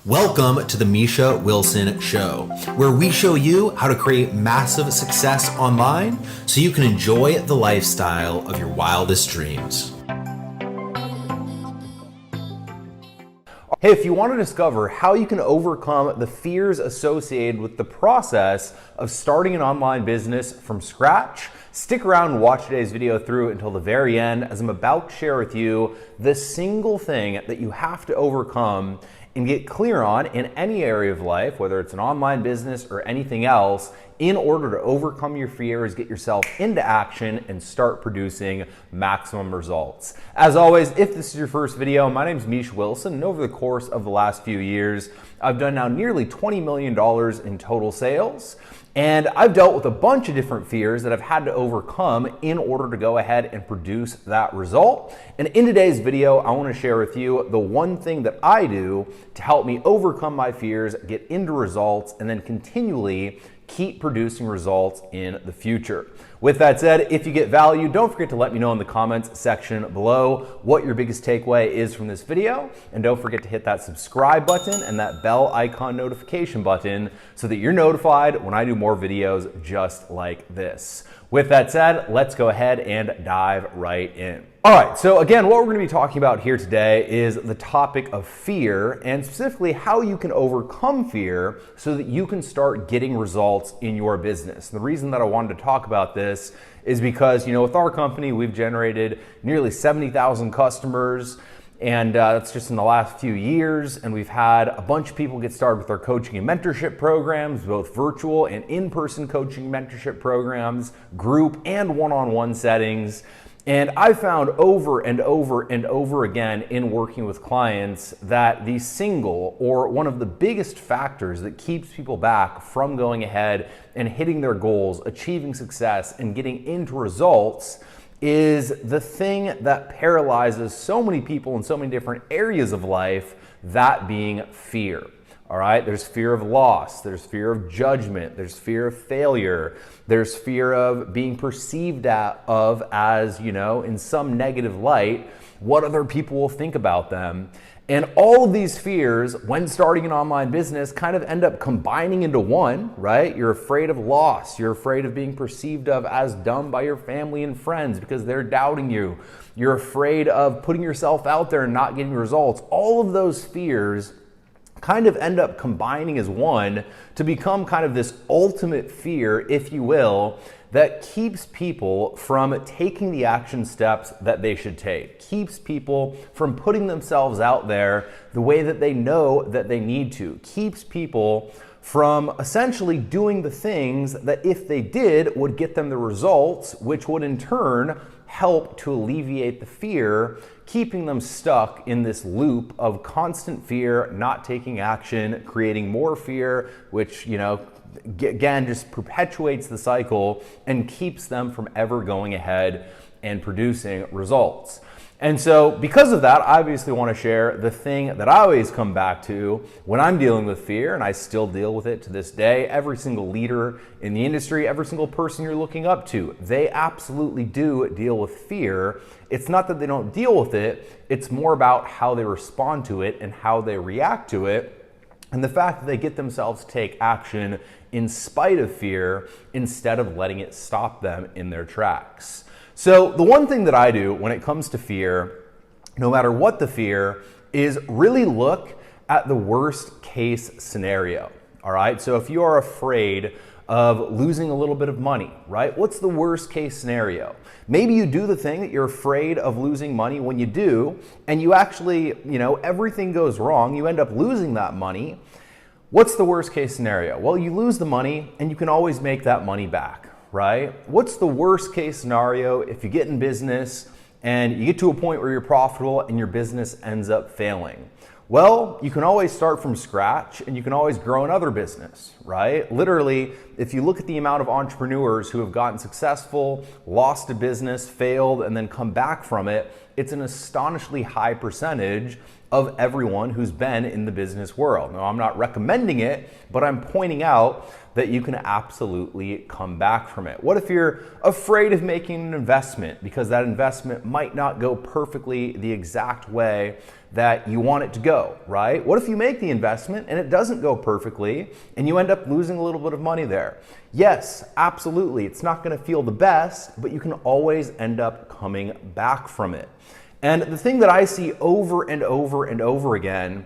Welcome to the Misha Wilson Show, where we show you how to create massive success online so you can enjoy the lifestyle of your wildest dreams. Hey, if you want to discover how you can overcome the fears associated with the process of starting an online business from scratch, stick around and watch today's video through until the very end, as I'm about to share with you the single thing that you have to overcome and get clear on in any area of life, whether it's an online business or anything else, in order to overcome your fears, get yourself into action, and start producing maximum results. As always, if this is your first video, my name is Misha Wilson, and over the course of the last few years, I've done now nearly $20 million in total sales. And I've dealt with a bunch of different fears that I've had to overcome in order to go ahead and produce that result. And in today's video, I want to share with you the one thing that I do to help me overcome my fears, get into results, and then continually keep producing results in the future. With that said, if you get value, don't forget to let me know in the comments section below what your biggest takeaway is from this video. And don't forget to hit that subscribe button and that bell icon notification button so that you're notified when I do more videos just like this. With that said, let's go ahead and dive right in. All right, so again, what we're going to be talking about here today is the topic of fear, and specifically how you can overcome fear so that you can start getting results in your business. And the reason that I wanted to talk about this is because, with our company, we've generated nearly 70,000 customers. And that's just in the last few years. And we've had a bunch of people get started with our coaching and mentorship programs, both virtual and in-person coaching mentorship programs, group and one-on-one settings. And I found over and over and over again in working with clients that the single or one of the biggest factors that keeps people back from going ahead and hitting their goals, achieving success, and getting into results is the thing that paralyzes so many people in so many different areas of life, that being fear. All right, there's fear of loss, there's fear of judgment, there's fear of failure, there's fear of being perceived as, in some negative light, what other people will think about them. And all of these fears, when starting an online business, kind of end up combining into one, right? You're afraid of loss. You're afraid of being perceived of as dumb by your family and friends because they're doubting you. You're afraid of putting yourself out there and not getting results. All of those fears kind of end up combining as one to become kind of this ultimate fear, if you will, that keeps people from taking the action steps that they should take, keeps people from putting themselves out there the way that they know that they need to, keeps people from essentially doing the things that if they did would get them the results, which would in turn help to alleviate the fear, keeping them stuck in this loop of constant fear, not taking action, creating more fear, which, again, just perpetuates the cycle and keeps them from ever going ahead and producing results. And so because of that, I obviously want to share the thing that I always come back to when I'm dealing with fear, and I still deal with it to this day. Every single leader in the industry, every single person you're looking up to, they absolutely do deal with fear. It's not that they don't deal with it, it's more about how they respond to it and how they react to it, and the fact that they get themselves to take action in spite of fear instead of letting it stop them in their tracks. So the one thing that I do when it comes to fear, no matter what the fear, is really look at the worst case scenario. All right, so if you are afraid of losing a little bit of money, right? What's the worst case scenario? Maybe you do the thing that you're afraid of losing money when you do, and you actually, everything goes wrong, you end up losing that money. What's the worst case scenario? Well, you lose the money and you can always make that money back, right? What's the worst case scenario if you get in business and you get to a point where you're profitable and your business ends up failing? Well, you can always start from scratch and you can always grow another business, right? Literally, if you look at the amount of entrepreneurs who have gotten successful, lost a business, failed, and then come back from it, it's an astonishingly high percentage. of everyone who's been in the business world. Now, I'm not recommending it, but I'm pointing out that you can absolutely come back from it. What if you're afraid of making an investment because that investment might not go perfectly the exact way that you want it to go, right? What if you make the investment and it doesn't go perfectly and you end up losing a little bit of money there? Yes, absolutely. It's not going to feel the best, but you can always end up coming back from it. And the thing that I see over and over and over again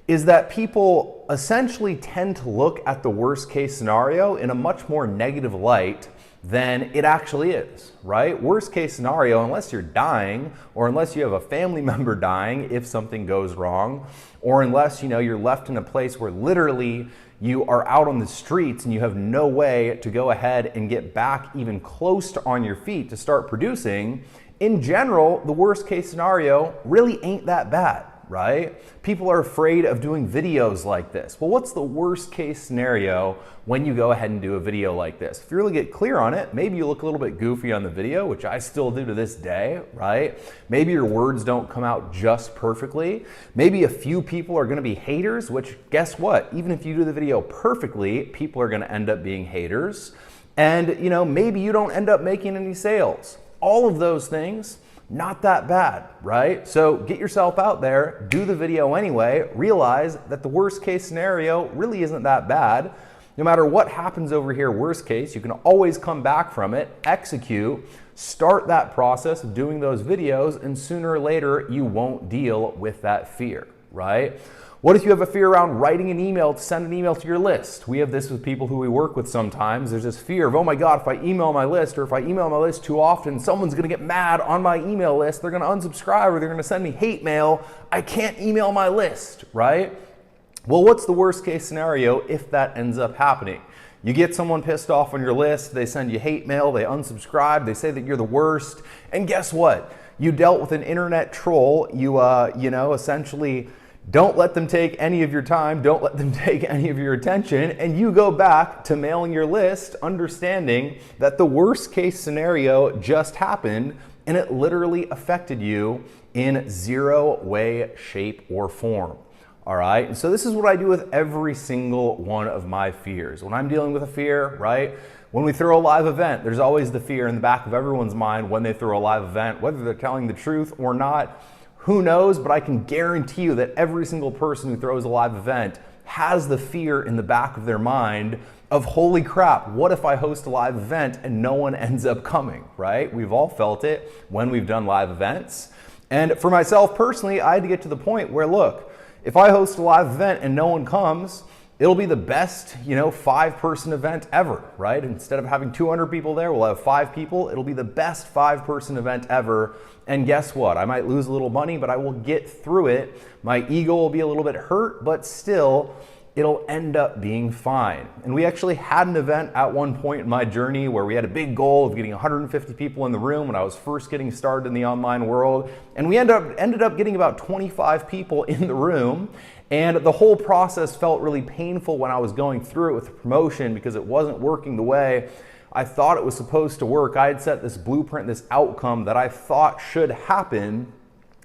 is that people essentially tend to look at the worst case scenario in a much more negative light than it actually is, right? Worst case scenario, unless you're dying, or unless you have a family member dying if something goes wrong, or unless you're left in a place where literally you are out on the streets and you have no way to go ahead and get back even close to on your feet to start producing, in general, the worst case scenario really ain't that bad, right? People are afraid of doing videos like this. Well, what's the worst case scenario when you go ahead and do a video like this? If you really get clear on it, maybe you look a little bit goofy on the video, which I still do to this day, right? Maybe your words don't come out just perfectly. Maybe a few people are gonna be haters, which guess what? Even if you do the video perfectly, people are gonna end up being haters. And maybe you don't end up making any sales. All of those things, not that bad, right? So get yourself out there, do the video anyway, realize that the worst case scenario really isn't that bad. No matter what happens over here, worst case, you can always come back from it, execute, start that process of doing those videos, and sooner or later, you won't deal with that fear, right? What if you have a fear around writing an email to send an email to your list? We have this with people who we work with sometimes. There's this fear of, oh my God, if I email my list, or if I email my list too often, someone's gonna get mad on my email list. They're gonna unsubscribe or they're gonna send me hate mail. I can't email my list, right? Well, what's the worst case scenario if that ends up happening? You get someone pissed off on your list, they send you hate mail, they unsubscribe, they say that you're the worst, and guess what? You dealt with an internet troll, you essentially don't let them take any of your time, don't let them take any of your attention, and you go back to mailing your list understanding that the worst case scenario just happened and it literally affected you in zero way, shape, or form. All right, and so this is what I do with every single one of my fears. When I'm dealing with a fear, right? When we throw a live event, there's always the fear in the back of everyone's mind when they throw a live event, whether they're telling the truth or not. Who knows, but I can guarantee you that every single person who throws a live event has the fear in the back of their mind of, holy crap, what if I host a live event and no one ends up coming, right? We've all felt it when we've done live events. And for myself personally, I had to get to the point where, look, if I host a live event and no one comes, it'll be the best, 5-person event ever, right? Instead of having 200 people there, we'll have 5 people. It'll be the best 5-person event ever. And guess what? I might lose a little money, but I will get through it. My ego will be a little bit hurt, but still, it'll end up being fine. And we actually had an event at one point in my journey where we had a big goal of getting 150 people in the room when I was first getting started in the online world. And we ended up getting about 25 people in the room. And the whole process felt really painful when I was going through it with the promotion because it wasn't working the way I thought it was supposed to work. I had set this blueprint, this outcome that I thought should happen,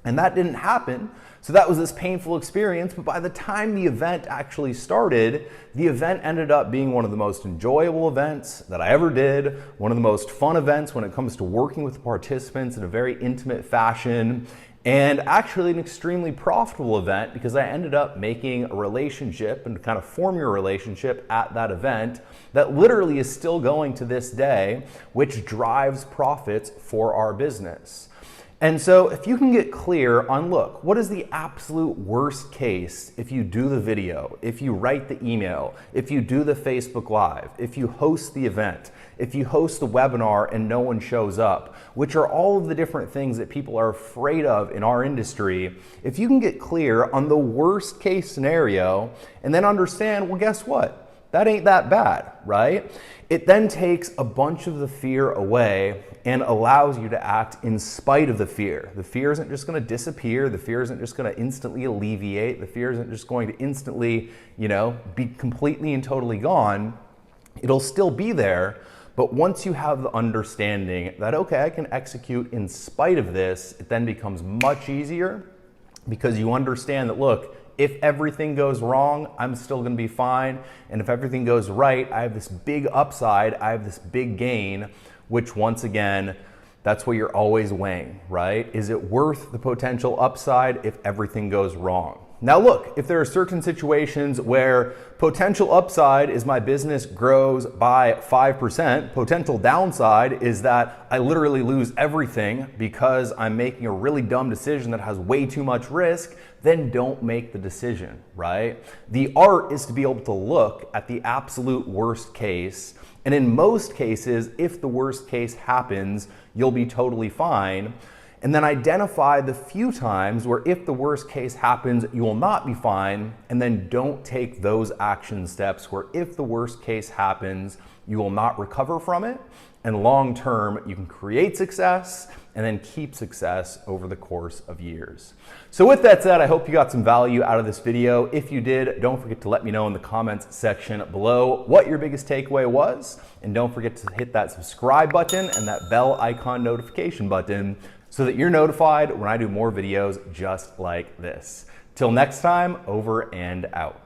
and that didn't happen. So that was this painful experience, but by the time the event actually started, the event ended up being one of the most enjoyable events that I ever did, one of the most fun events when it comes to working with participants in a very intimate fashion, and actually an extremely profitable event because I ended up making a relationship and kind of forming a relationship at that event that literally is still going to this day, which drives profits for our business. And so if you can get clear on, look, what is the absolute worst case if you do the video, if you write the email, if you do the Facebook Live, if you host the event, if you host the webinar and no one shows up, which are all of the different things that people are afraid of in our industry, if you can get clear on the worst case scenario and then understand, well, guess what? That ain't that bad, right? It then takes a bunch of the fear away and allows you to act in spite of the fear. The fear isn't just going to disappear. The fear isn't just going to instantly alleviate. The fear isn't just going to instantly, be completely and totally gone. It'll still be there. But once you have the understanding that, okay, I can execute in spite of this, it then becomes much easier because you understand that, look, if everything goes wrong, I'm still gonna be fine. And if everything goes right, I have this big upside, I have this big gain, which once again, that's what you're always weighing, right? Is it worth the potential upside if everything goes wrong? Now look, if there are certain situations where potential upside is my business grows by 5%, potential downside is that I literally lose everything because I'm making a really dumb decision that has way too much risk, then don't make the decision, right? The art is to be able to look at the absolute worst case, and in most cases, if the worst case happens, you'll be totally fine. And then identify the few times where if the worst case happens, you will not be fine, and then don't take those action steps where if the worst case happens, you will not recover from it, and long term, you can create success and then keep success over the course of years. So with that said, I hope you got some value out of this video. If you did, don't forget to let me know in the comments section below what your biggest takeaway was, and don't forget to hit that subscribe button and that bell icon notification button so that you're notified when I do more videos just like this. Till next time, over and out.